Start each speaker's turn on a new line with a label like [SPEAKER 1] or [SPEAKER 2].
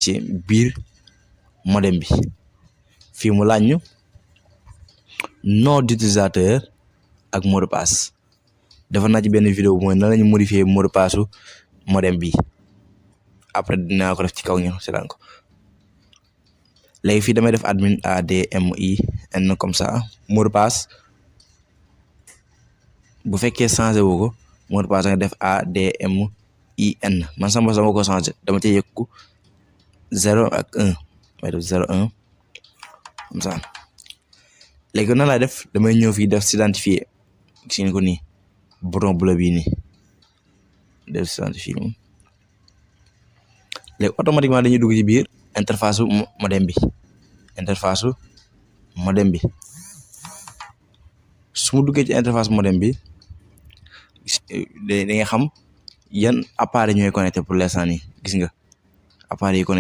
[SPEAKER 1] ci biir modem bi fii mu laaj ñu nom d'utilisateur ak mot de passe dafa naa ci benn vidéo mooy nan lañu modifier mot de passe su modem bi après dinaa ko def ci kaw ñu seetaan ko léegi fii damay def admin admin comme ça mot de passe bu fekkee changé woo ko mot de passe nga def admin man sama ko changé dama ci yëkku 0 ak 1 may def 0 1 comme ça léegi nan laay def damay ñëw fii def s'identifier gis ngeen ko nii bouton bleu bii nii def s'identifier moom léegi automatiquement dañuy dugg ci biir interface modem bi su mu duggee ci interface modem bi da nga xam yan appareil ñooy connecté pour l'instant nii gis nga appareil yi connecté